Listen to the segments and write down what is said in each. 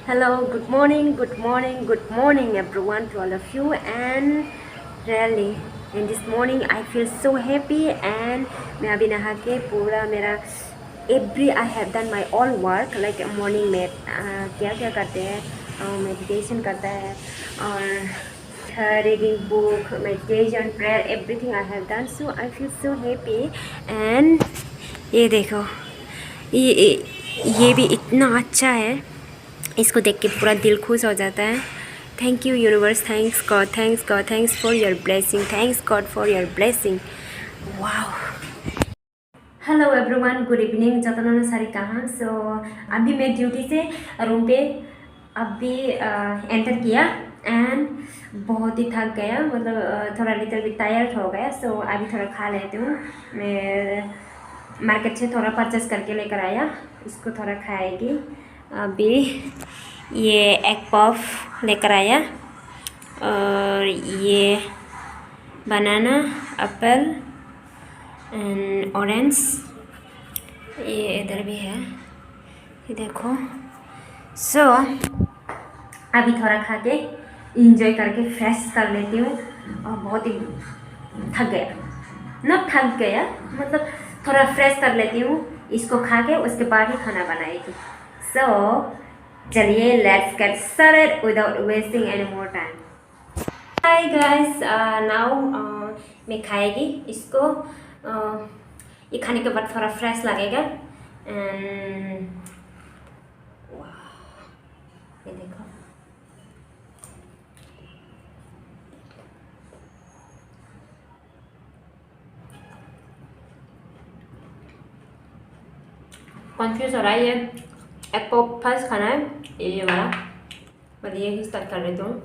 Hello, good morning everyone to all of you. And really in this morning I feel so happy and मैं अभी नहा के पूरा मेरा I have done my all work like morning में क्या क्या करते हैं meditation करता है और reading book, meditation, prayer, everything I have done, so I feel so happy. And ये देखो ये भी इतना अच्छा है, इसको देख के पूरा दिल खुश हो जाता है. Thank you universe, thanks God, thanks for your blessing, thanks God for your blessing. Wow. Hello everyone, good evening. जतन सारी कहाँ. सो अभी मैं ड्यूटी से रूम पे अभी एंटर किया एंड बहुत ही थक गया, मतलब थोड़ा लिटिल भी टायर्ड हो गया. सो अभी थोड़ा खा लेती हूँ. मैं मार्केट से थोड़ा परचेस करके लेकर आया, इसको थोड़ा खाएगी. अभी ये एग पफ लेकर आया और ये बनाना, एप्पल एंड ऑरेंज, ये इधर भी है, ये देखो. सो अभी थोड़ा खा के इंजॉय करके फ्रेश कर लेती हूँ. और बहुत ही थक गया, मतलब थोड़ा फ्रेश कर लेती हूँ. इसको खा के उसके बाद ही खाना बनाएगी. सो चलिए, let's get started without wasting any more time. Hi guys, now मैं खाएगी इसको. ये खाने के बाद थोड़ा फ्रेश लगेगा. एंड ये देखो, कंफ्यूज हो रहा है. ये एग पफ फर्स्ट खाना है, ये वाला, पर ये ही स्टार्ट कर लेती हूँ.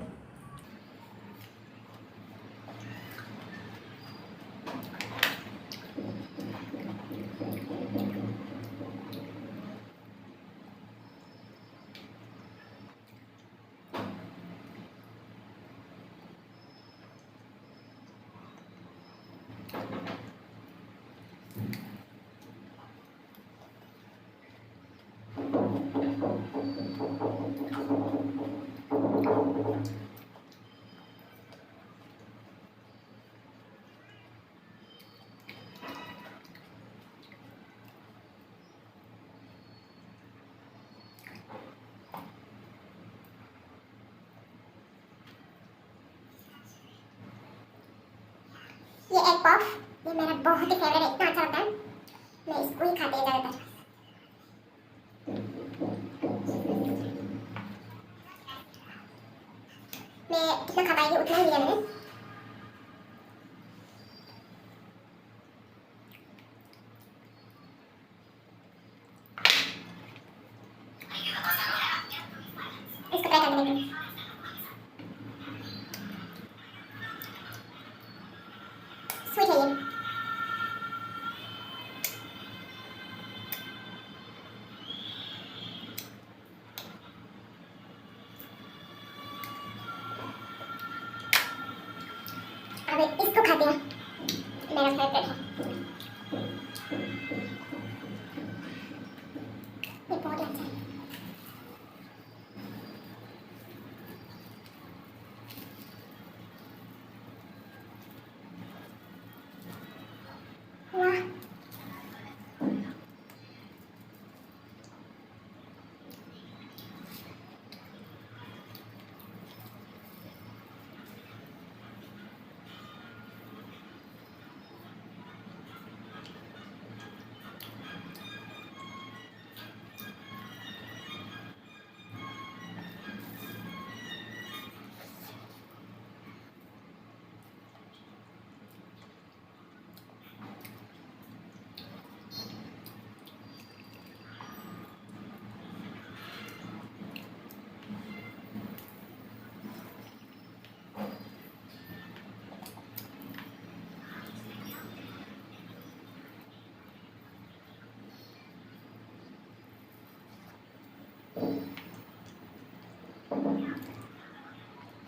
ये एग पफ ये मेरा बहुत ही फेवरेट है, इतना अच्छा लगता है. मैं इसको ही खाती हूँ ज़्यादातर. मैं कितना खा पाएगी उतना ही लिया मैंने. इसको ट्राई करके देखते हैं. स्वीट है ये. अब इसको खाते हैं, मेरा फेवरेट है. ये बहुत ही अच्छा है. वाह,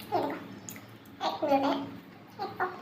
ये देखो, एक मिनट है. एक पफ.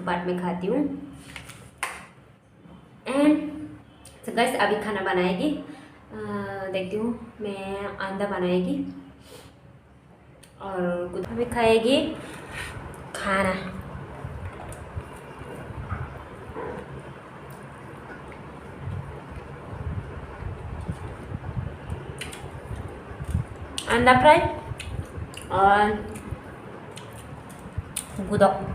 बट मैं खाती हूँ। एंड तो गाइस अभी खाना बनाएगी, देखती हूँ मैं, अंडा बनाएगी और कुछ अभी खाएगी खाना। अंडा फ्राई और गुदक।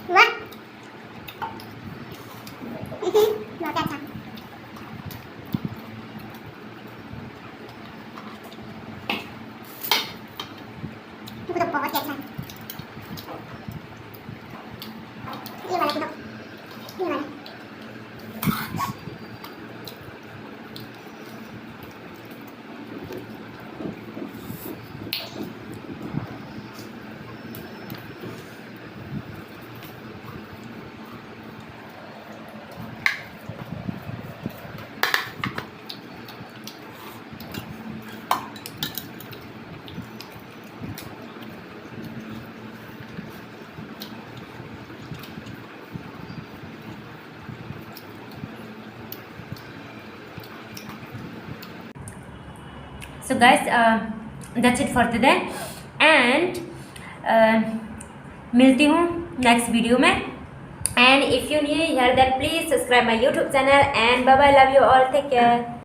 वाह बहुत अच्छा। वो तो बहुत ही अच्छा है। ये वाला तो ये वाला So guys, that's it for today and मिलती हूँ नेक्स्ट वीडियो में। And if you new here then please subscribe my YouTube channel and bye bye, love you all, take care.